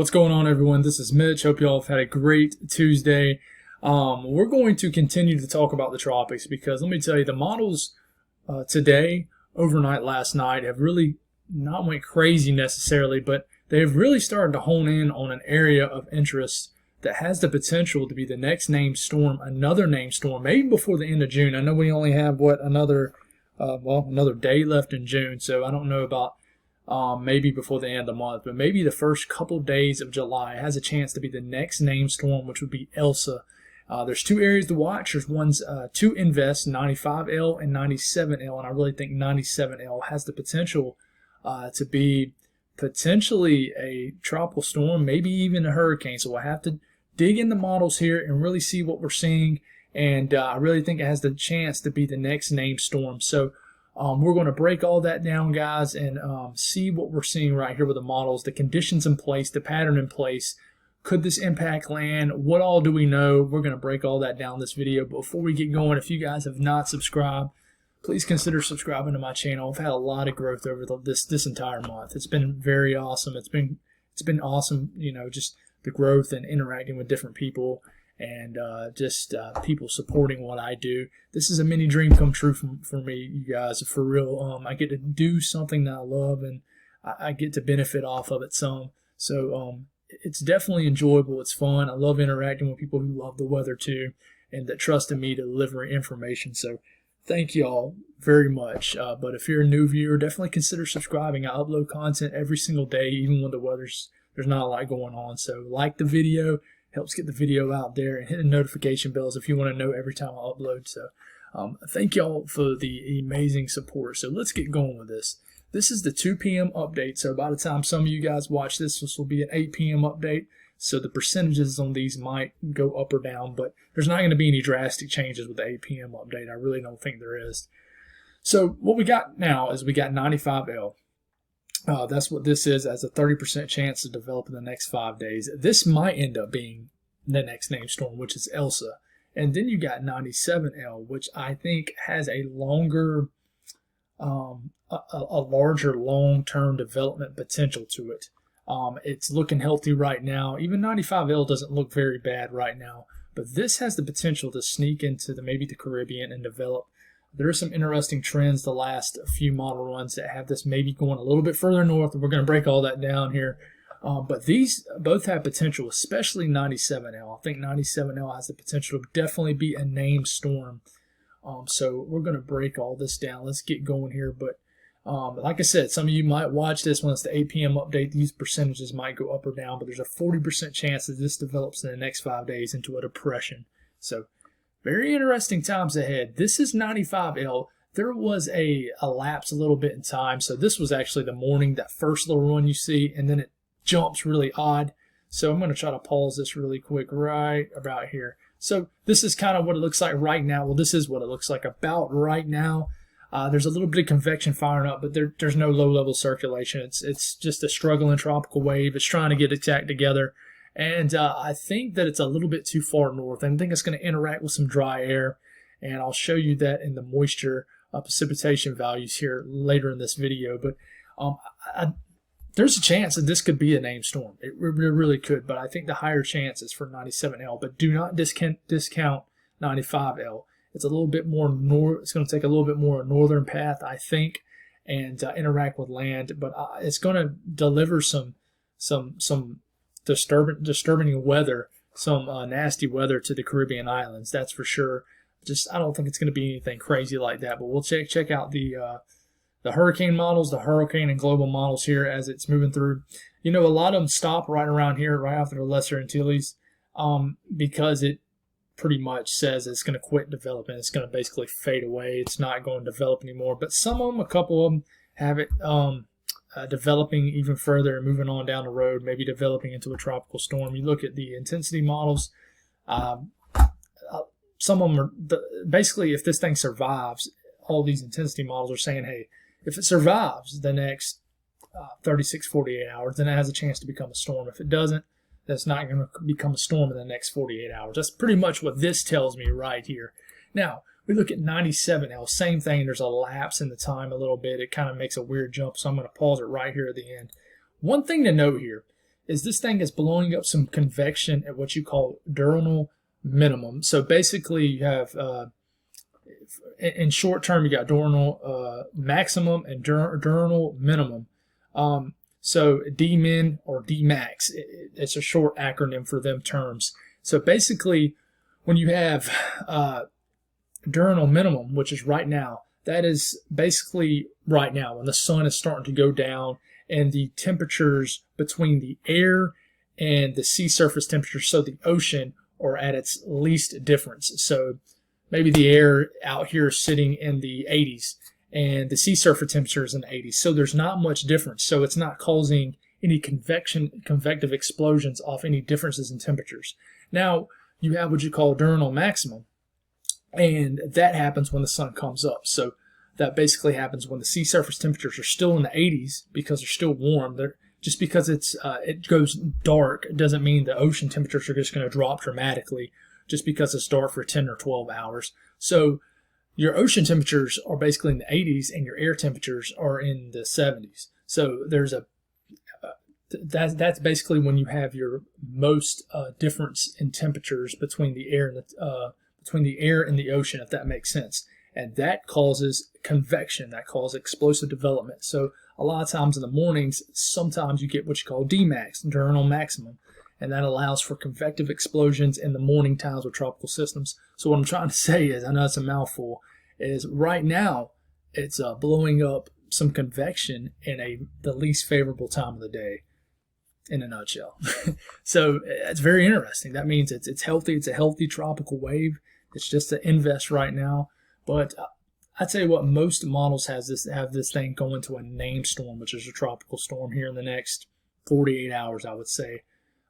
What's going on, everyone? This is Mitch. Hope you all have had a great Tuesday. We're going to continue to talk about the tropics because let me tell you, the models today, overnight last night, have really not went crazy necessarily, but they've really started to hone in on an area of interest that has the potential to be the next named storm, another named storm, maybe before the end of June. I know we only have, another day left in June, so I don't know about maybe before the end of the month, but maybe the first couple days of July has a chance to be the next named storm, which would be Elsa. There's two areas to watch. There's one's to invest, 95L and 97L, and I really think 97L has the potential to be potentially a tropical storm, maybe even a hurricane. So we'll have to dig in the models here and really see what we're seeing, and I really think it has the chance to be the next named storm. So we're going to break all that down, guys, and see what we're seeing right here with the models, the conditions in place, the pattern in place. Could this impact land? What all do we know? We're going to break all that down in this video. But before we get going, if you guys have not subscribed, please consider subscribing to my channel. I've had a lot of growth over this entire month. It's been very awesome. It's been awesome, just the growth and interacting with different people, and just people supporting what I do. This is a mini dream come true for me, you guys, for real. I get to do something that I love, and I get to benefit off of it some. So it's definitely enjoyable. It's fun. I love interacting with people who love the weather too, and that trust in me to deliver information. So thank you all very much. But if you're a new viewer, definitely consider subscribing. I upload content every single day, even when there's not a lot going on. So like the video, helps get the video out there, and hit the notification bells if you want to know every time I upload. So thank y'all for the amazing support. So let's get going with this. This is the 2 p.m. update. So by the time some of you guys watch this, this will be an 8 p.m. update. So the percentages on these might go up or down, but there's not going to be any drastic changes with the 8 p.m. update. I really don't think there is. So what we got now is we got 95L. That's what this is, as a 30% chance to develop in the next 5 days. This might end up being the next named storm, which is Elsa. And then you got 97L, which I think has a longer, a larger long-term development potential to it. It's looking healthy right now. Even 95L doesn't look very bad right now, but this has the potential to sneak into maybe the Caribbean and develop. There are some interesting trends the last few model runs that have this maybe going a little bit further north, and we're going to break all that down here. But these both have potential, especially 97L. I think 97L has the potential to definitely be a named storm. So we're going to break all this down. Let's get going here. But like I said, some of you might watch this when it's the 8 p.m. update. These percentages might go up or down, but there's a 40% chance that this develops in the next 5 days into a depression. So very interesting times ahead. This is 95L. There was a lapse a little bit in time. So this was actually the morning, that first little run you see, and then it jumps really odd. So I'm going to try to pause this really quick right about here. So this is kind of what it looks like right now. Well, this is what it looks like about right now. There's a little bit of convection firing up, but there's no low-level circulation. It's just a struggling tropical wave. It's trying to get its act together. And I think that it's a little bit too far north. I think it's going to interact with some dry air, and I'll show you that in the moisture precipitation values here later in this video. But there's a chance that this could be a named storm. It really could, but I think the higher chance is for 97L. But do not discount 95L. It's a little bit more it's going to take a little bit more northern path, I think, and interact with land. But it's going to deliver some disturbing weather, some nasty weather to the Caribbean islands. That's for sure. I don't think it's going to be anything crazy like that. But we'll check out the hurricane models, the hurricane and global models here as it's moving through. A lot of them stop right around here, right after the Lesser Antilles, because it pretty much says it's going to quit developing. It's going to basically fade away. It's not going to develop anymore. But some of them, a couple of them, have it developing even further and moving on down the road, maybe developing into a tropical storm. You look at the intensity models. Some of them are basically, if this thing survives, all these intensity models are saying, hey, if it survives the next 36, 48 hours, then it has a chance to become a storm. If it doesn't, that's not going to become a storm in the next 48 hours. That's pretty much what this tells me right here. Now, we look at 97L, same thing. There's a lapse in the time a little bit. It kind of makes a weird jump, so I'm going to pause it right here at the end. One thing to note here is this thing is blowing up some convection at what you call diurnal minimum. So basically you have, in short term, you got diurnal maximum and diurnal minimum. So D-min or D-max, it's a short acronym for them terms. So basically, when you have diurnal minimum, which is right now, that is basically right now when the sun is starting to go down and the temperatures between the air and the sea surface temperature, so the ocean, are at its least difference. So maybe the air out here is sitting in the 80s and the sea surface temperature is in the 80s. So there's not much difference. So it's not causing any convective explosions off any differences in temperatures. Now, you have what you call diurnal maximum, and that happens when the sun comes up. So that basically happens when the sea surface temperatures are still in the 80s because they're still warm. Just because it goes dark doesn't mean the ocean temperatures are just going to drop dramatically just because it's dark for 10 or 12 hours. So your ocean temperatures are basically in the 80s and your air temperatures are in the 70s. So there's that's basically when you have your most difference in temperatures between the air and the ocean, if that makes sense. And that causes convection, that causes explosive development. So a lot of times in the mornings, sometimes you get what you call Dmax, diurnal maximum, and that allows for convective explosions in the morning times with tropical systems. So what I'm trying to say is, I know it's a mouthful, is right now it's blowing up some convection in the least favorable time of the day, in a nutshell. So it's very interesting. That means it's healthy. It's a healthy tropical wave. It's just an invest right now. But I tell you what, most models have this thing going to a named storm, which is a tropical storm here in the next 48 hours, I would say,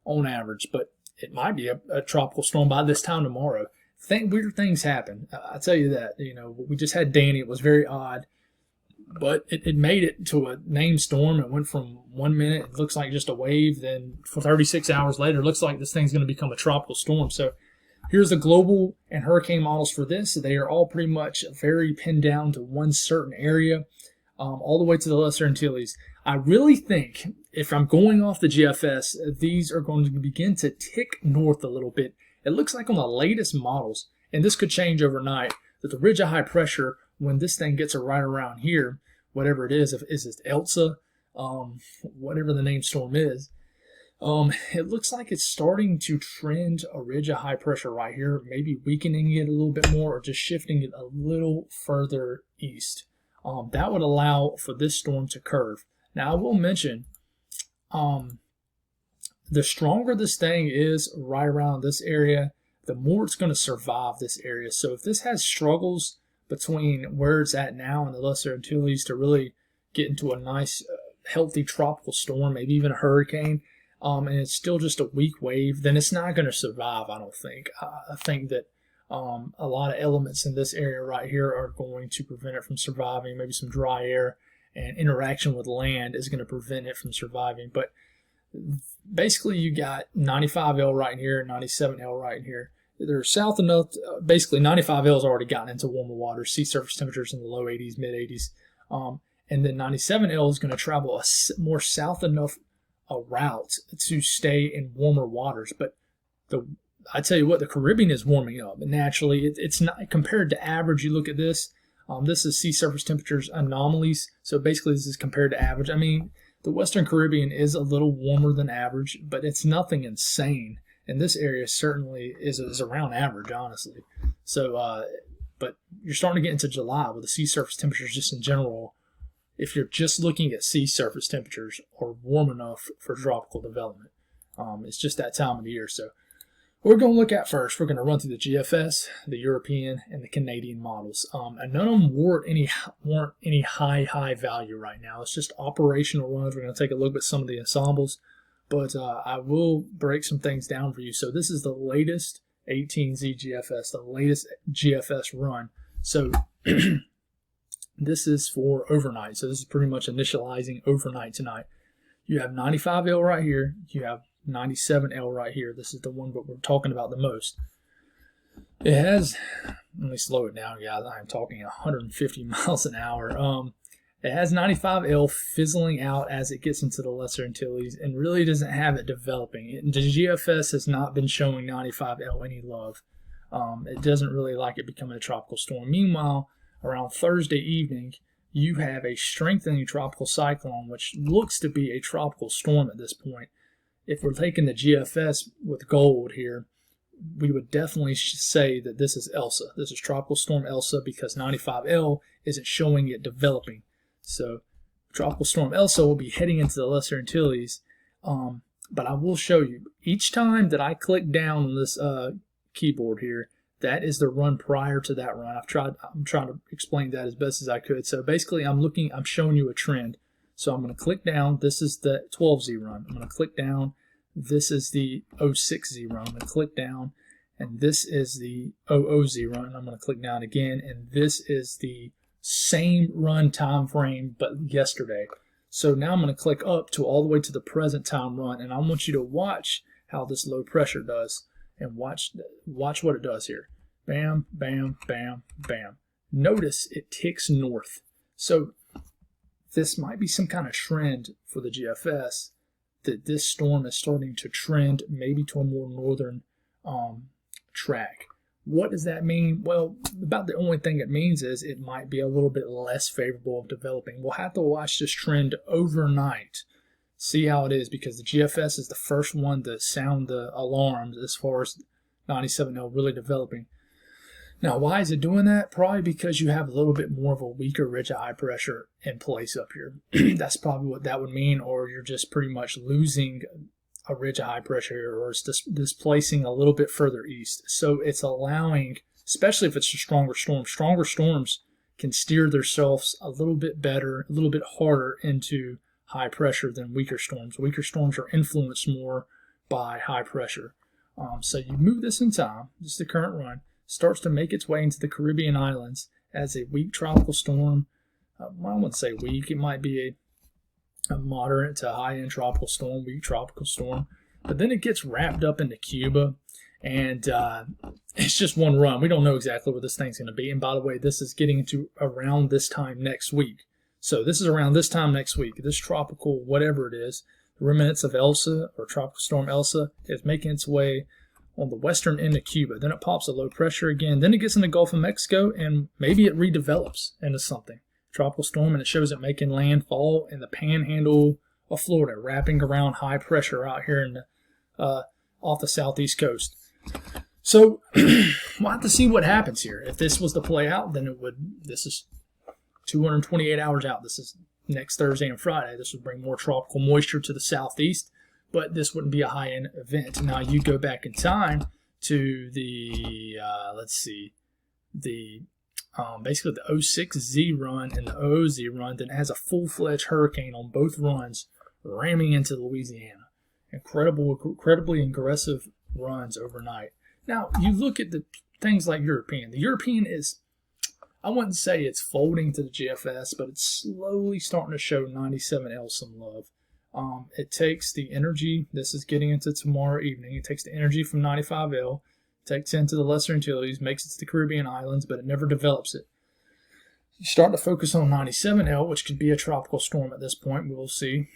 on average. But it might be a tropical storm by this time tomorrow. Weird things happen. I tell you that. You know, we just had Danny. It was very odd. But it made it to a named storm. It went from 1 minute, it looks like just a wave. Then for 36 hours later, it looks like this thing's going to become a tropical storm. So here's the global and hurricane models for this. They are all pretty much very pinned down to one certain area, all the way to the Lesser Antilles. I really think if I'm going off the GFS, these are going to begin to tick north a little bit. It looks like on the latest models, and this could change overnight, that the ridge of high pressure, when this thing gets right around here, whatever it is it Elsa, whatever the name storm is, it looks like it's starting to trend a ridge of high pressure right here, maybe weakening it a little bit more or just shifting it a little further east. That would allow for this storm to curve. Now, I will mention, the stronger this thing is right around this area, the more it's going to survive this area. So if this has struggles between where it's at now and the Lesser Antilles to really get into a nice, healthy tropical storm, maybe even a hurricane, and it's still just a weak wave, then it's not going to survive, I don't think. I think that a lot of elements in this area right here are going to prevent it from surviving. Maybe some dry air and interaction with land is going to prevent it from surviving. But basically, you got 95L right here, 97L right here. They're south enough. Basically, 95L has already gotten into warmer water. Sea surface temperatures in the low 80s, mid 80s. And then 97L is going to travel a more south enough a route to stay in warmer waters. But I tell you what, the Caribbean is warming up. And naturally, it's not compared to average. You look at this. This is sea surface temperatures anomalies. So basically, this is compared to average. I mean, the Western Caribbean is a little warmer than average, but it's nothing insane. And this area certainly is around average, honestly. So, but you're starting to get into July with the sea surface temperatures just in general. If you're just looking at sea surface temperatures, are warm enough for tropical development. It's just that time of the year. So what we're going to look at first, we're going to run through the GFS, the European, and the Canadian models. And none of them warrant any high value right now. It's just operational runs. We're going to take a look at some of the ensembles. But I will break some things down for you. So this is the latest 18Z GFS, the latest GFS run. So this is for overnight. So this is pretty much initializing overnight tonight. You have 95L right here. You have 97L right here. This is the one that we're talking about the most. It has, let me slow it down, guys. I'm talking 150 miles an hour. It has 95L fizzling out as it gets into the Lesser Antilles and really doesn't have it developing. The GFS has not been showing 95L any love. It doesn't really like it becoming a tropical storm. Meanwhile, around Thursday evening, you have a strengthening tropical cyclone, which looks to be a tropical storm at this point. If we're taking the GFS with gold here, we would definitely say that this is Elsa. This is Tropical Storm Elsa because 95L isn't showing it developing. So Tropical Storm Elsa will be heading into the Lesser Antilles. But I will show you, each time that I click down on this keyboard here, that is the run prior to that run. I'm trying to explain that as best as I could. So basically I'm showing you a trend. So I'm going to click down. This is the 12Z run. I'm going to click down. This is the 06Z run. I'm going to click down. And this is the 00Z run. I'm going to click down again. And this is the same run time frame, but yesterday. So now I'm going to click up to all the way to the present time run. And I want you to watch how this low pressure does. And watch what it does here. Bam, bam, bam, bam. Notice it ticks north. So this might be some kind of trend for the GFS that this storm is starting to trend maybe to a more northern track. What does that mean? Well, about the only thing it means is it might be a little bit less favorable of developing. We'll have to watch this trend overnight, see how it is, because the GFS is the first one to sound the alarms as far as 97L really developing. Now, why is it doing that? Probably because you have a little bit more of a weaker ridge of high pressure in place up here. That's probably what that would mean, or you're just pretty much losing a ridge of high pressure here, or it's displacing a little bit further east. So it's allowing, especially if it's a stronger storms can steer themselves a little bit better, a little bit harder into high pressure than weaker storms. Weaker storms are influenced more by high pressure. So you move this in time, this is the current run, starts to make its way into the Caribbean islands as a weak tropical storm. I wouldn't say weak, it might be a moderate to high-end tropical storm, weak tropical storm. But then it gets wrapped up into Cuba, and it's just one run. We don't know exactly where this thing's going to be. And by the way, this is getting into around this time next week. So this is around this time next week. This tropical, whatever it is, the remnants of Elsa, or Tropical Storm Elsa, is making its way on the western end of Cuba. Then it pops a low pressure again. Then it gets in the Gulf of Mexico, and maybe it redevelops into something. Tropical storm, and it shows it making landfall in the panhandle of Florida, wrapping around high pressure out here in the, off the southeast coast. So we'll have to see what happens here. If this was to play out, then it would. This is 228 hours out. This is next Thursday and Friday. This would bring more tropical moisture to the southeast, but this wouldn't be a high-end event. Now you go back in time to the basically the 06Z run and the 00Z run, then it has a full-fledged hurricane on both runs ramming into Louisiana. Incredibly aggressive runs overnight. Now, you look at the things like European. The European is, I wouldn't say it's folding to the GFS, but it's slowly starting to show 97L some love. It takes the energy, this is getting into tomorrow evening, it takes the energy from 95L, takes it into the Lesser Antilles, makes it to the Caribbean islands, but it never develops it. You start to focus on 97L, which could be a tropical storm at this point, we will see.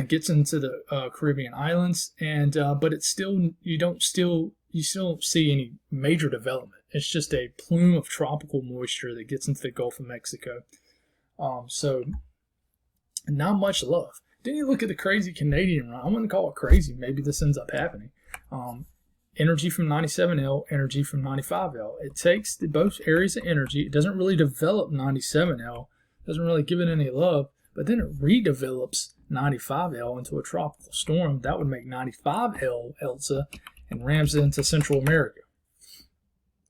Gets into the Caribbean islands, and but it's still, you still don't see any major development. It's just a plume of tropical moisture that gets into the Gulf of Mexico. So not much love. Then you look at the crazy Canadian run. I wouldn't call it crazy. Maybe this ends up happening. Energy from 97L, energy from 95L. It takes both areas of energy. It doesn't really develop 97L. Doesn't really give it any love. But then it redevelops 95L into a tropical storm. That would make 95L Elsa and rams it into Central America.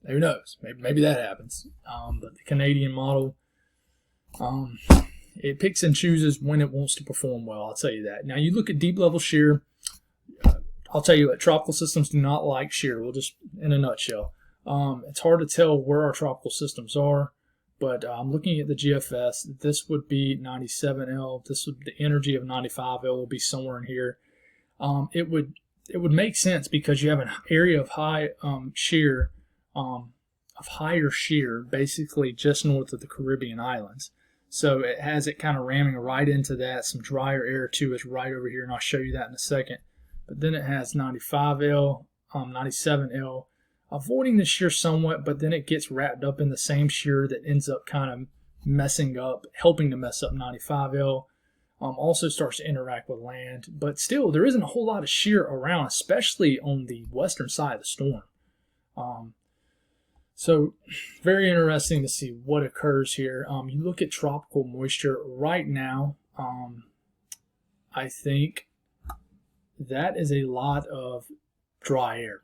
Who knows? Maybe that happens. But the Canadian model, it picks and chooses when it wants to perform well. I'll tell you that. Now you look at deep level shear. I'll tell you what, tropical systems do not like shear. We'll just, in a nutshell. It's hard to tell where our tropical systems are, but I'm looking at the GFS. This would be 97L. The energy of 95L will be somewhere in here. It would make sense because you have an area of high higher shear, basically just north of the Caribbean islands. So it has it kind of ramming right into that. Some drier air too is right over here, and I'll show you that in a second. But then it has 95L, 97L, avoiding the shear somewhat, but then it gets wrapped up in the same shear that ends up kind of messing up, helping to mess up 95L. Also starts to interact with land, but still there isn't a whole lot of shear around, especially on the western side of the storm. So very interesting to see what occurs here. You look at tropical moisture right now. I think that is a lot of dry air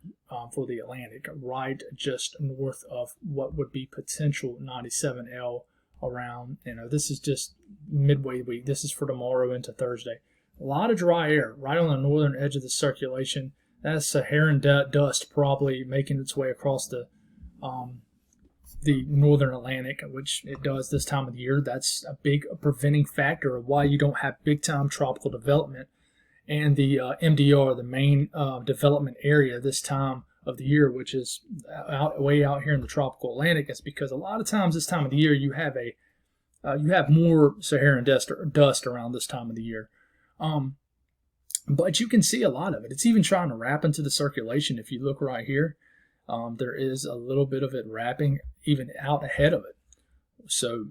for the Atlantic, right just north of what would be potential 97L around. This is just midway week. This is for tomorrow into Thursday. A lot of dry air right on the northern edge of the circulation. That's Saharan dust probably making its way across the northern Atlantic, which it does this time of the year. That's a big preventing factor of why you don't have big time tropical development. And the MDR, the main development area this time of the year, which is way out here in the tropical Atlantic, is because a lot of times this time of the year you have more Saharan dust around this time of the year. But you can see a lot of it. It's even trying to wrap into the circulation. If you look right here, there is a little bit of it wrapping even out ahead of it. So,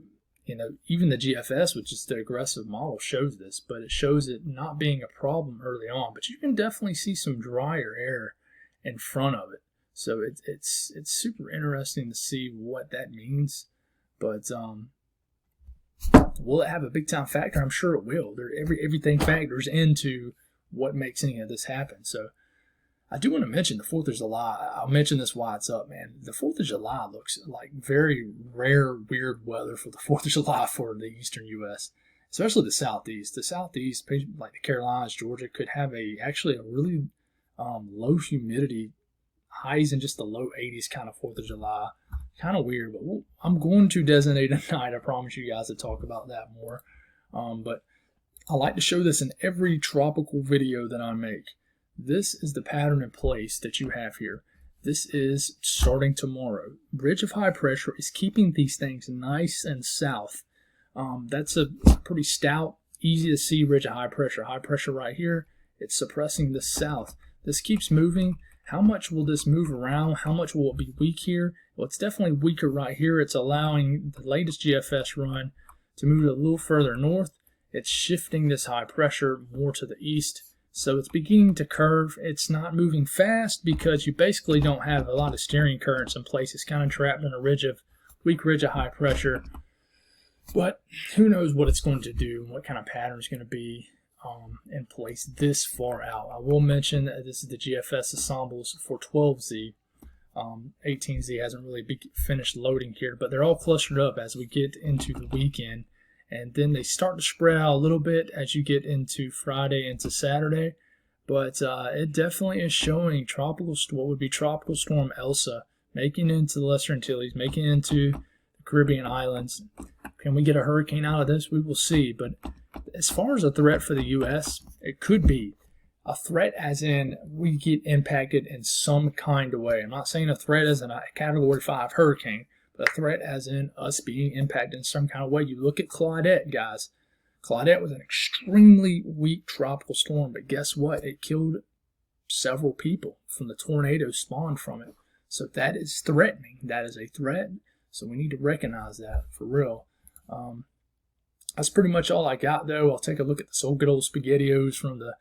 even the GFS, which is the aggressive model, shows this, but it shows it not being a problem early on. But you can definitely see some drier air in front of it. So it's super interesting to see what that means. But will it have a big time factor? I'm sure it will. Everything factors into what makes any of this happen. So I do want to mention the 4th of July. I'll mention this while it's up, man. The 4th of July looks like very rare, weird weather for the 4th of July for the eastern U.S., especially the Southeast. The Southeast, like the Carolinas, Georgia, could have actually a really low humidity, highs in just the low 80s kind of 4th of July. Kind of weird, but I'm going to designate a night. I promise you guys to talk about that more. But I like to show this in every tropical video that I make. This is the pattern in place that you have here. This is starting tomorrow. Ridge of high pressure is keeping these things nice and south. That's a pretty stout, easy to see ridge of high pressure. High pressure right here. It's suppressing the south. This keeps moving. How much will this move around? How much will it be weak here? Well, it's definitely weaker right here. It's allowing the latest GFS run to move a little further north. It's shifting this high pressure more to the east. So it's beginning to curve. It's not moving fast because you basically don't have a lot of steering currents in place. It's kind of trapped in a weak ridge of high pressure. But who knows what it's going to do and what kind of pattern is going to be in place this far out. I will mention that this is the GFS ensembles for 12Z. 18Z hasn't really finished loading here, but they're all clustered up as we get into the weekend. And then they start to spread out a little bit as you get into Friday into Saturday. But it definitely is showing what would be tropical storm Elsa making into the Lesser Antilles, making into the Caribbean islands. Can we get a hurricane out of this? We will see. But as far as a threat for the U.S., it could be a threat as in we get impacted in some kind of way. I'm not saying a threat as in a Category 5 hurricane, but a threat as in us being impacted in some kind of way. You look at Claudette, guys. Claudette was an extremely weak tropical storm, but guess what? It killed several people from the tornadoes spawned from it. So that is threatening. That is a threat. So we need to recognize that for real. That's pretty much all I got, though. I'll take a look at the good old SpaghettiOs from the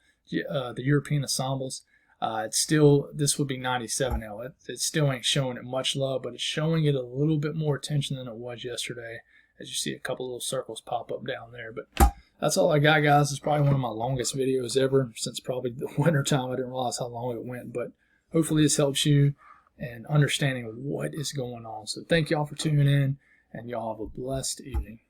European ensembles. This would be 97L. It still ain't showing it much love, but it's showing it a little bit more attention than it was yesterday, as you see a couple little circles pop up down there. But that's all I got, guys. It's probably one of my longest videos ever since probably the winter time. I didn't realize how long it went, but hopefully this helps you in understanding what is going on. So thank y'all for tuning in, and y'all have a blessed evening.